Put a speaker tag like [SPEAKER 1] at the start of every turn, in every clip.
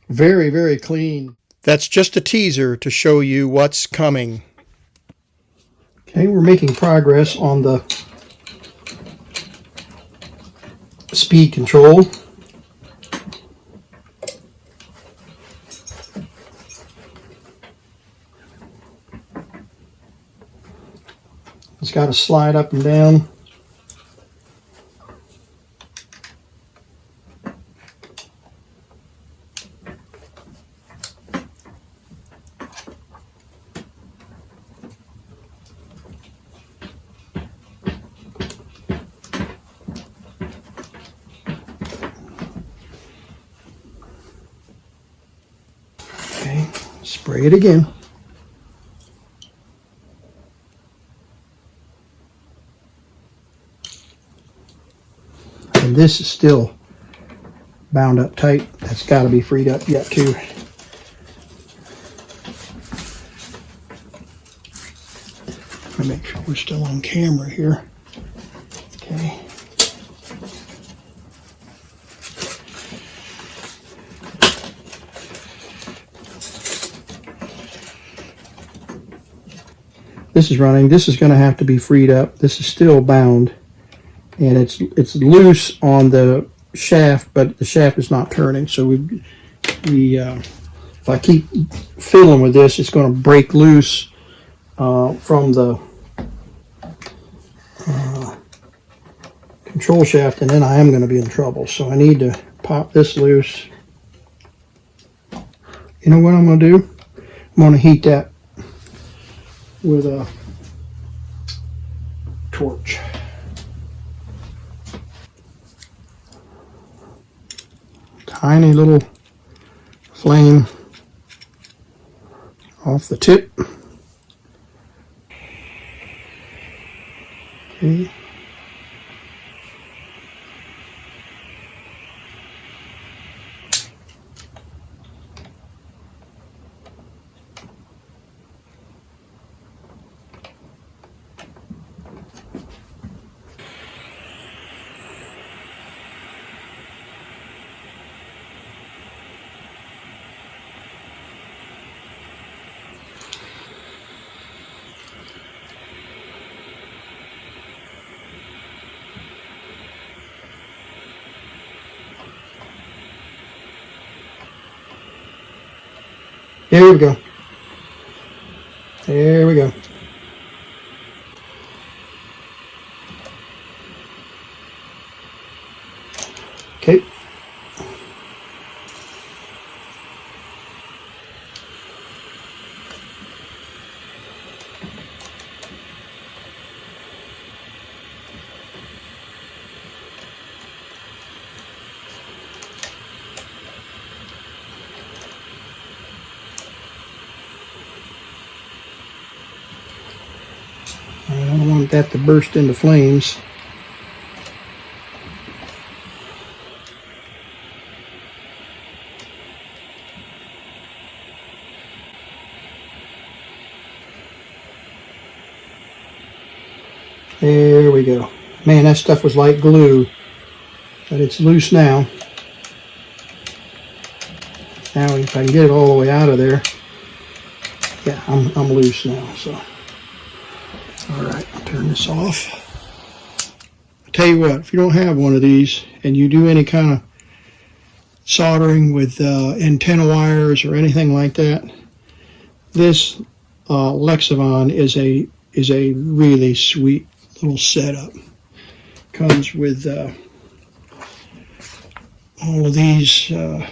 [SPEAKER 1] Very, very clean. That's just a teaser to show you what's coming. Okay, we're making progress on the speed control. It's got to slide up and down. Okay, spray it again. And this is still bound up tight. That's got to be freed up yet too. Let me make sure we're still on camera here. Okay. This is running. This is going to have to be freed up. This is still bound, and it's loose on the shaft, but the shaft is not turning. So if I keep fiddling with this, it's going to break loose from the control shaft, and then I am going to be in trouble. So I need to pop this loose. You know what I'm going to do? I'm going to heat that with a torch. Tiny little flame off the tip. Okay. There we go. There we go. Okay. I don't want that to burst into flames. There we go. Man, that stuff was like glue, but it's loose now. Now if I can get it all the way out of there, yeah, I'm loose now. So, all right, I'll turn this off. I'll tell you what, if you don't have one of these and you do any kind of soldering with antenna wires or anything like that, this Lexavon is a really sweet little setup. Comes with all of these, a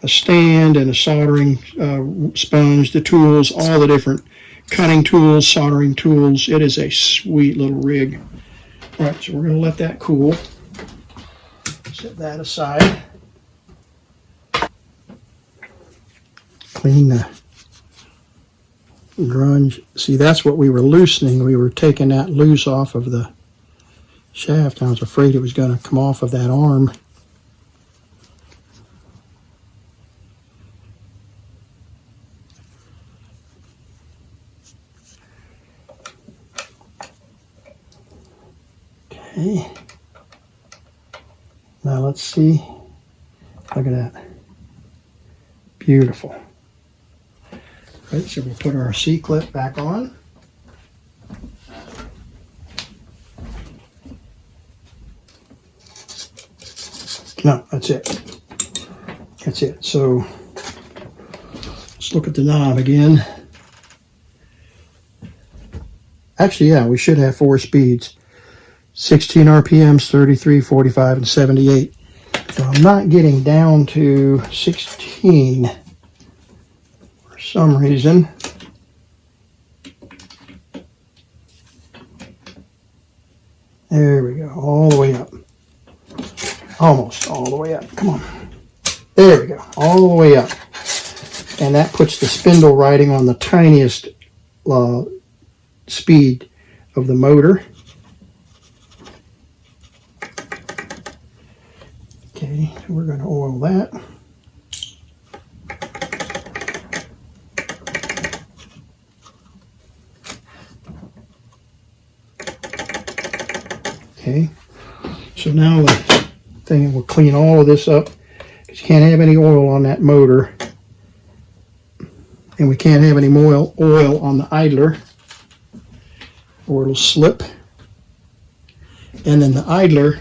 [SPEAKER 1] stand and a soldering sponge, the tools, all the different cutting tools, soldering tools. It is a sweet little rig. All right, so we're going to let that cool. Set that aside. Clean the grunge. See, that's what we were loosening. We were taking that loose off of the shaft. I was afraid it was going to come off of that arm. Okay. Now let's see. Look at that. Beautiful. Right, so we'll put our C-clip back on. No, that's it. That's it. So let's look at the knob again. Actually, yeah, we should have 4 speeds. 16 RPMs, 33, 45, and 78. So I'm not getting down to 16 for some reason. There we go, all the way up. Almost all the way up, come on. There we go, all the way up. And that puts the spindle riding on the tiniest speed of the motor. Okay, so we're going to oil that. Okay, so now the thing will clean all of this up, because you can't have any oil on that motor, and we can't have any more oil on the idler, or it'll slip. And then the idler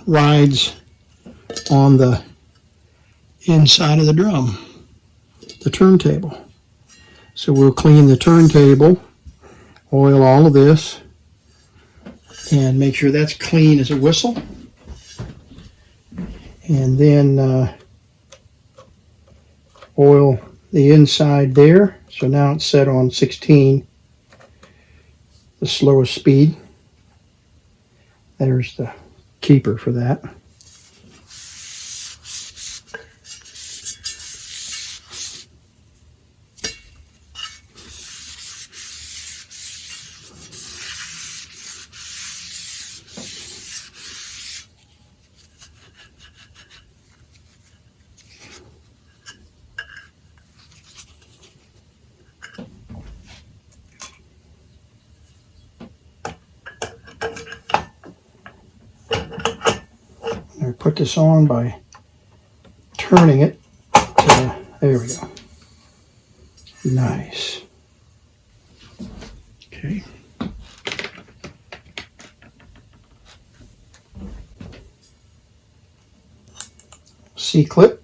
[SPEAKER 1] rides on the inside of the drum, the turntable. So we'll clean the turntable, oil all of this, and make sure that's clean as a whistle. And then oil the inside there. So now it's set on 16, the slowest speed. There's the keeper for that. I put this on by turning it to, there we go. Nice. Okay. C-clip.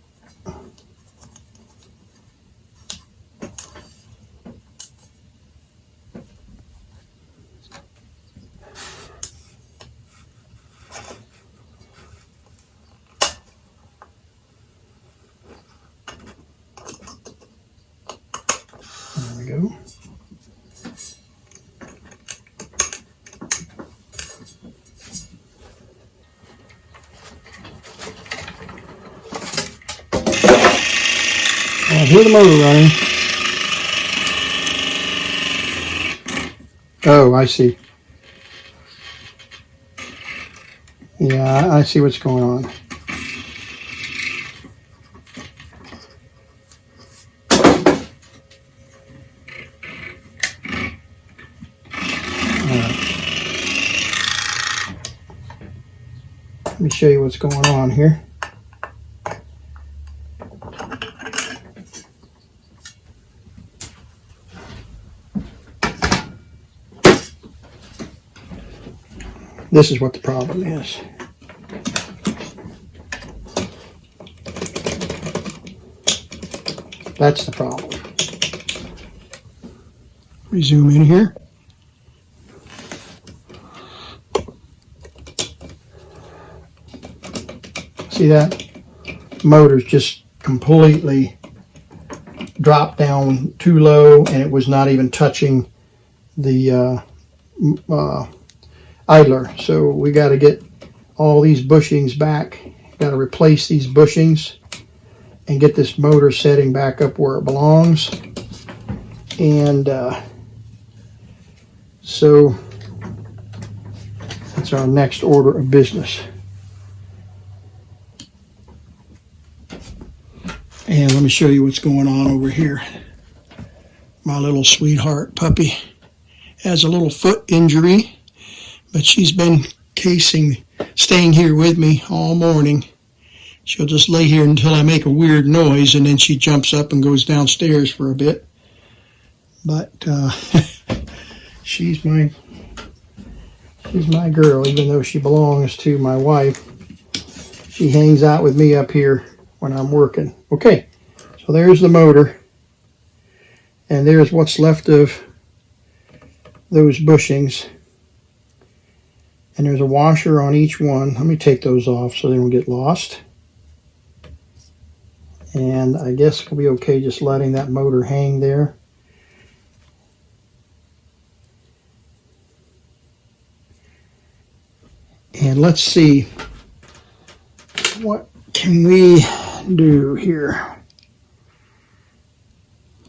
[SPEAKER 1] There we go. I hear the motor running. Oh, I see. Yeah, I see what's going on. Let me show you what's going on here. This is what the problem is. That's the problem. We zoom in here. See that? Motor's just completely dropped down too low, and it was not even touching the idler. So we got to get all these bushings back. Got to replace these bushings and get this motor setting back up where it belongs. And so that's our next order of business. And let me show you what's going on over here. My little sweetheart puppy has a little foot injury, but she's been casing staying here with me all morning. She'll just lay here until I make a weird noise, and then she jumps up and goes downstairs for a bit. But she's my girl, even though she belongs to my wife. She hangs out with me up here when I'm working. Okay, so there's the motor. And there's what's left of those bushings. And there's a washer on each one. Let me take those off so they don't get lost. And I guess we'll be okay just letting that motor hang there. And let's see, what can we do here?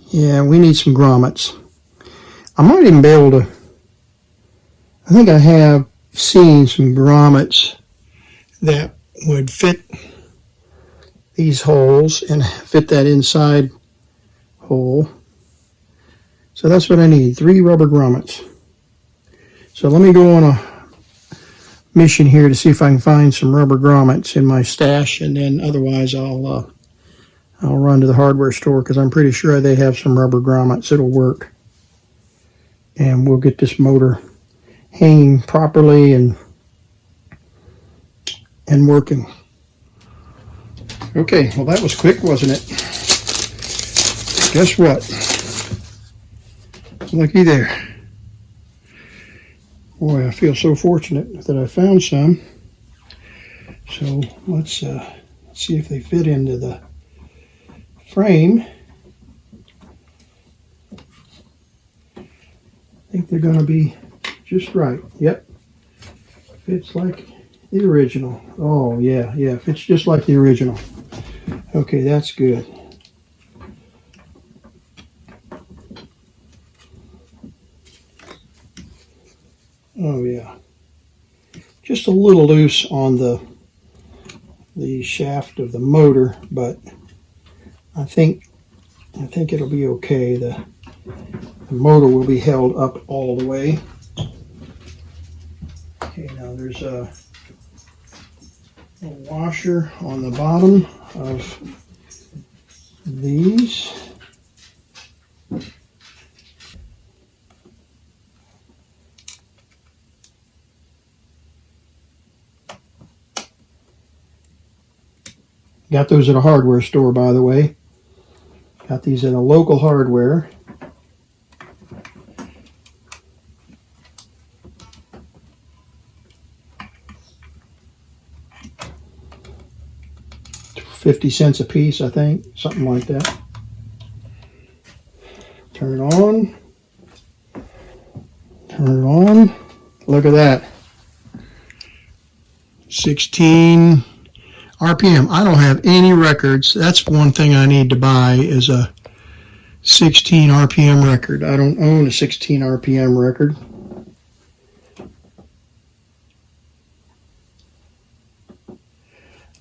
[SPEAKER 1] Yeah, we need some grommets. I might even be able to, I think I have seen some grommets that would fit these holes and fit that inside hole. So that's what I need, 3 rubber grommets. So let me go on a mission here to see if I can find some rubber grommets in my stash, and then otherwise I'll run to the hardware store because I'm pretty sure they have some rubber grommets. It'll work. And we'll get this motor hanging properly and working. Okay, well that was quick, wasn't it? Guess what? Looky there. Boy, I feel so fortunate that I found some. So let's see if they fit into the frame. I think they're going to be just right. Yep. Fits like the original. Oh, yeah, fits just like the original. Okay, that's good. Oh, yeah. Just a little loose on the shaft of the motor, but I think it'll be okay. The motor will be held up all the way. Okay, now there's a washer on the bottom of these. Got those at a hardware store, by the way. Got these at a local hardware. $0.50 a piece, I think, something like that. Turn it on. Turn it on. Look at that. 16 RPM. I don't have any records. That's one thing I need to buy, is a 16 RPM record. I don't own a 16 RPM record.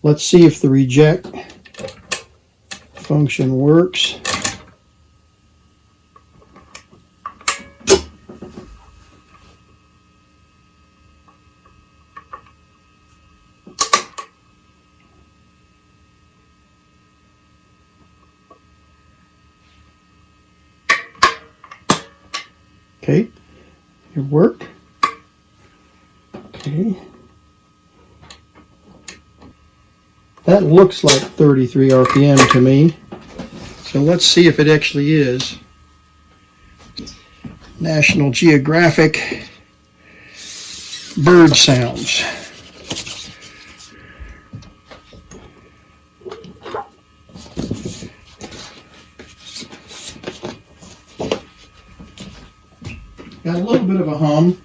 [SPEAKER 1] Let's see if the reject function works. Okay, it worked. Okay. That looks like 33 RPM to me. So let's see if it actually is. National Geographic bird sounds. Got a little bit of a hum.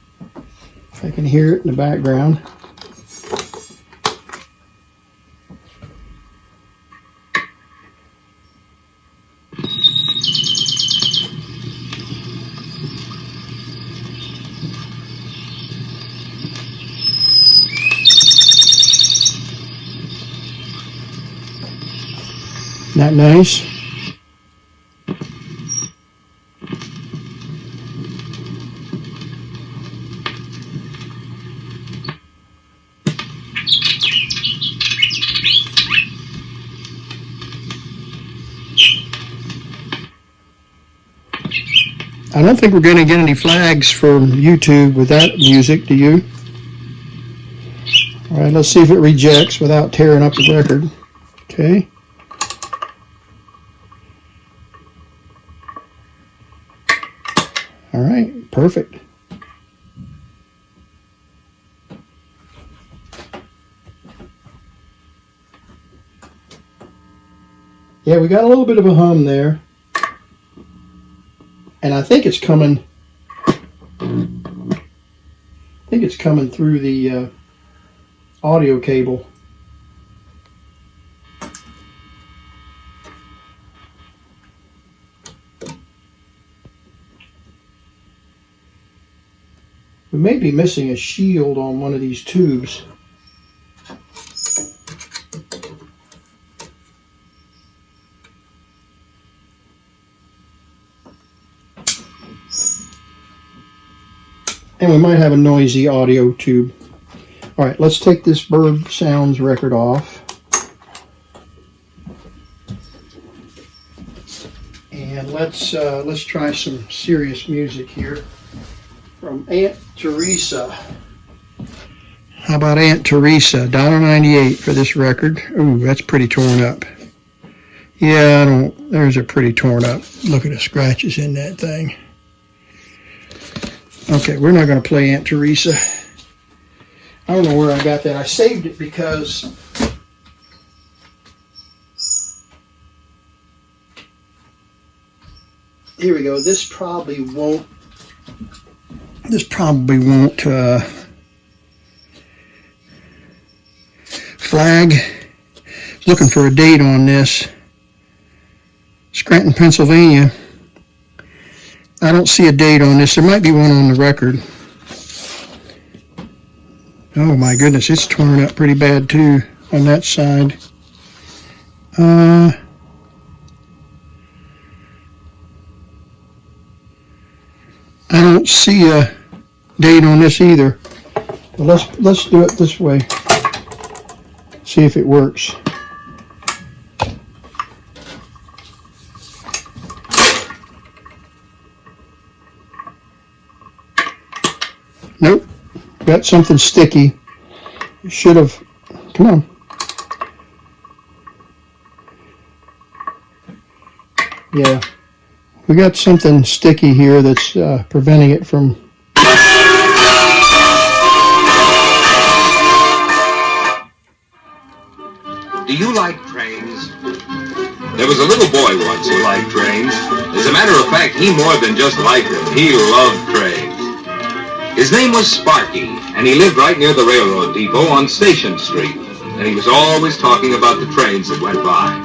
[SPEAKER 1] I can hear it in the background. Isn't that nice? I don't think we're going to get any flags from YouTube with that music, do you? All right, let's see if it rejects without tearing up the record. Okay. All right, perfect. Yeah, we got a little bit of a hum there. And I think it's coming through the audio cable. We may be missing a shield on one of these tubes. And we might have a noisy audio tube. All right, let's take this Bird Sounds record off. And let's try some serious music here from Aunt Teresa. How about Aunt Teresa? $1.98 for this record. Ooh, that's pretty torn up. Yeah, there's a pretty torn up. Look at the scratches in that thing. Okay, we're not going to play Aunt Teresa. I don't know where I got that. I saved it because here we go. This probably won't flag. Looking for a date on this. Scranton, Pennsylvania. I don't see a date on this. There might be one on the record. Oh my goodness, it's torn up pretty bad too on that side. I don't see a date on this either. But let's do it this way. See if it works. Nope, got something sticky. Should have, come on. Yeah, we got something sticky here that's preventing it from.
[SPEAKER 2] Do you like trains? There was a little boy once who liked trains. As a matter of fact, he more than just liked them. He loved trains. His name was Sparky, and he lived right near the railroad depot on Station Street, and he was always talking about the trains that went by.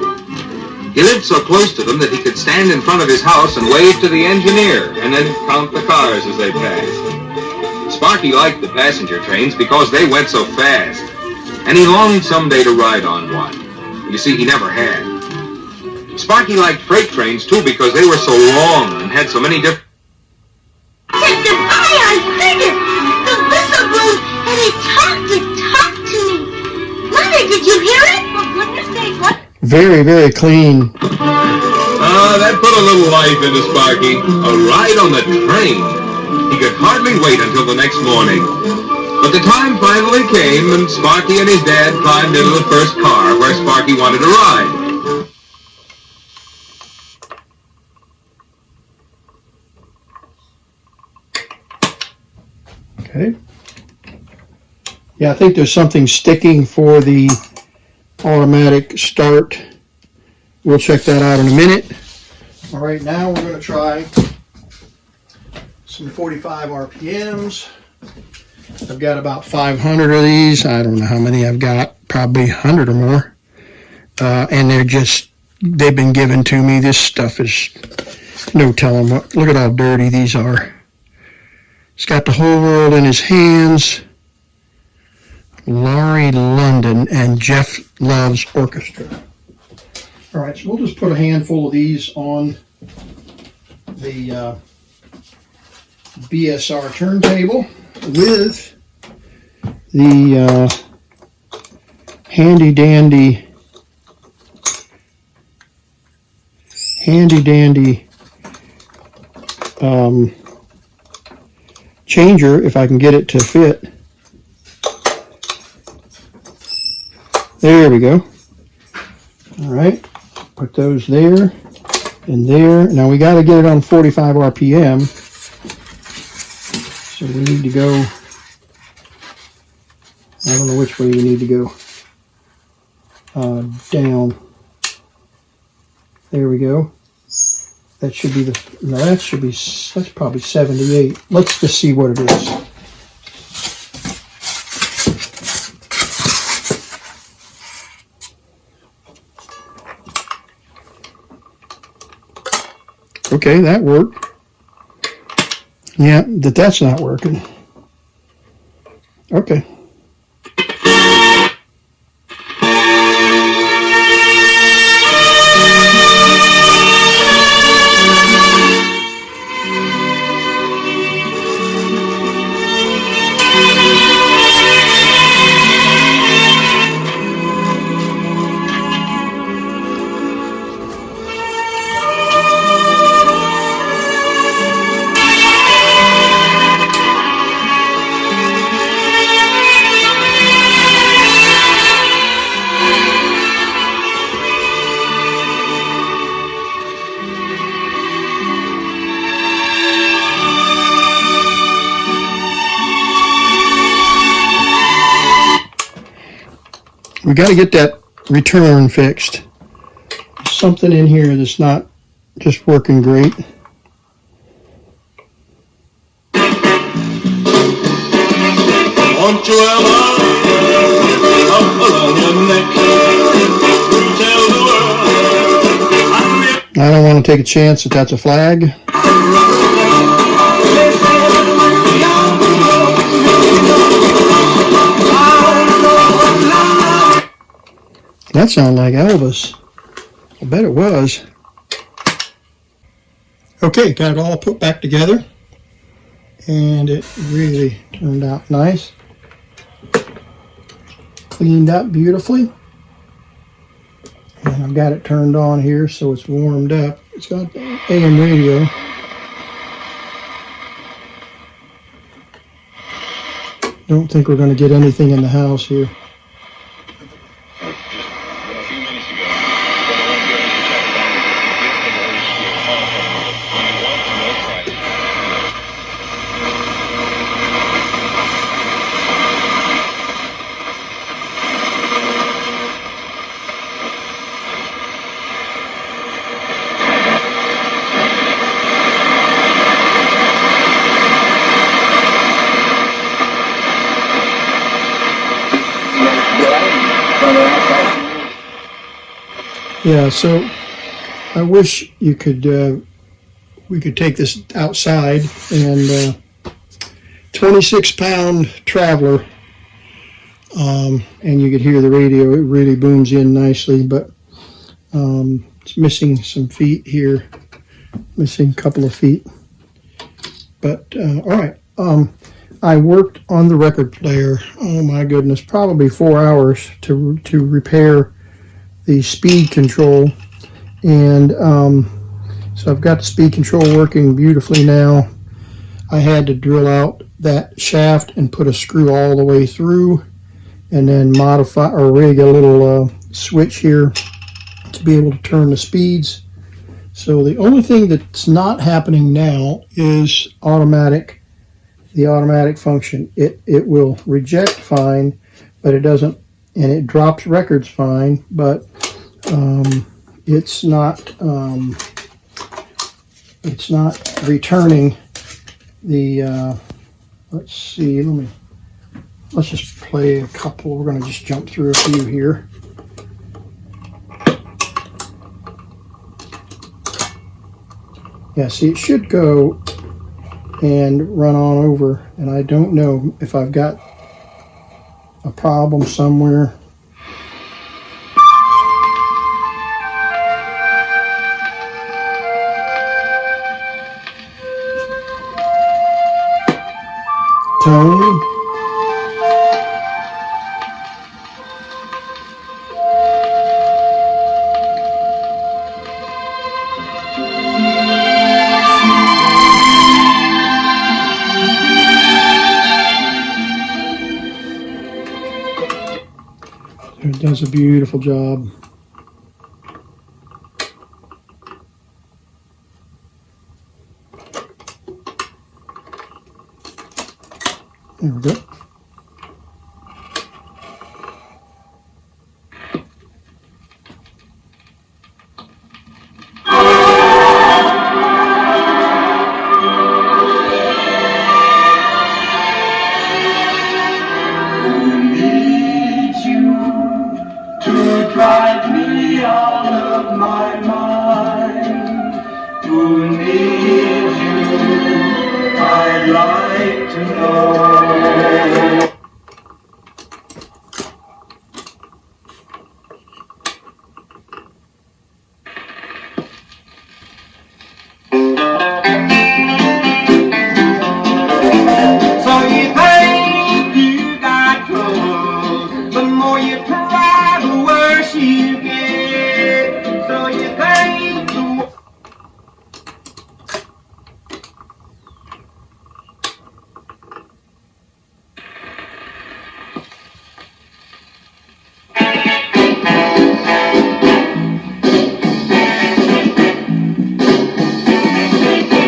[SPEAKER 2] He lived so close to them that he could stand in front of his house and wave to the engineer, and then count the cars as they passed. Sparky liked the passenger trains because they went so fast, and he longed someday to ride on one. You see, he never had. Sparky liked freight trains, too, because they were so long and had so many different...
[SPEAKER 3] I heard it! The whistle blew and it talked to me. Mother, did you hear it? For goodness sake, what?
[SPEAKER 1] Very, very clean.
[SPEAKER 2] That put a little life into Sparky. A ride on the train. He could hardly wait until the next morning. But the time finally came, and Sparky and his dad climbed into the first car where Sparky wanted to ride.
[SPEAKER 1] Okay. Yeah, I think there's something sticking for the automatic start. We'll check that out in a minute. All right, now we're going to try some 45 RPMs. I've got about 500 of these. I don't know how many I've got, probably 100 or more. And they've been given to me. This stuff is no telling what. Look at how dirty these are. He's got the whole world in his hands. Laurie London and Jeff Love's Orchestra. All right, so we'll just put a handful of these on the BSR turntable with the handy dandy changer if I can get it to fit. There we go. All right, put those there and there. Now we got to get it on 45 RPM. So we need to go, I don't know which way you need to go. Down. There we go. That should be that's probably 78. Let's just see what it is. Okay, that worked. Yeah, that's not working. Okay. We got to get that return fixed. Something in here that's not just working great.
[SPEAKER 4] Won't you ever up along your neck, tell the world
[SPEAKER 1] I don't want to take a chance that that's a flag. That sounded like Elvis. I bet it was. Okay, got it all put back together. And it really turned out nice. Cleaned up beautifully. And I've got it turned on here so it's warmed up. It's got AM radio. Don't think we're going to get anything in the house here. Yeah, so I wish you could, we could take this outside and 26-pound Trav-ler, and you could hear the radio. It really booms in nicely, but it's missing some feet here, missing a couple of feet. But all right, I worked on the record player. Oh my goodness, probably 4 hours to repair the speed control, and so I've got the speed control working beautifully now. I had to drill out that shaft and put a screw all the way through, and then modify or rig a little switch here to be able to turn the speeds. So the only thing that's not happening now is the automatic function. It will reject fine, but it doesn't. And it drops records fine, but it's not returning the. Let's see. Let's just play a couple. We're going to just jump through a few here. Yeah, see, it should go and run on over, and I don't know if I've got a problem somewhere. Tone. That's a beautiful job. There we go.
[SPEAKER 4] Drive me out of my mind. Who needs you? I'd like to know. So you think you got clothes, but more you try, the worse you get. So you think the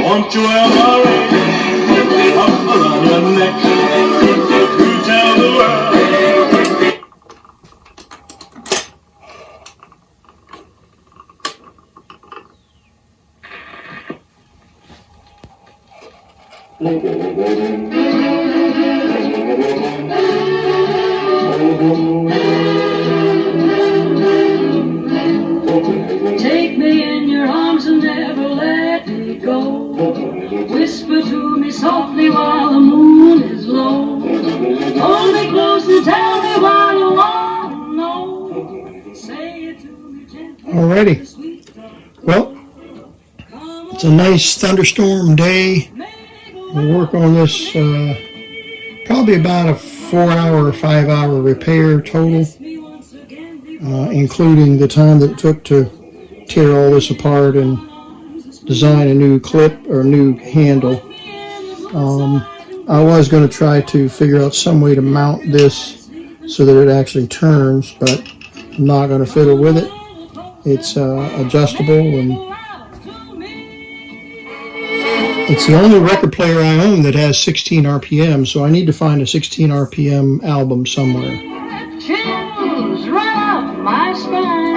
[SPEAKER 4] won't you ever raise up around your neck to tell the world?
[SPEAKER 5] Take me in your arms and never let me go. Whisper to me softly while the moon is low. Hold me close and tell me what you want to know. Say it to me gently.
[SPEAKER 1] Alrighty. Well, it's a nice thunderstorm day. We'll work on this probably about a 4-hour or 5-hour repair total, including the time that it took to tear all this apart and design a new clip or a new handle. I was going to try to figure out some way to mount this so that it actually turns, but I'm not going to fiddle with it. It's adjustable, and it's the only record player I own that has 16 RPM, so I need to find a 16 RPM album somewhere.
[SPEAKER 5] Chills run up my spine.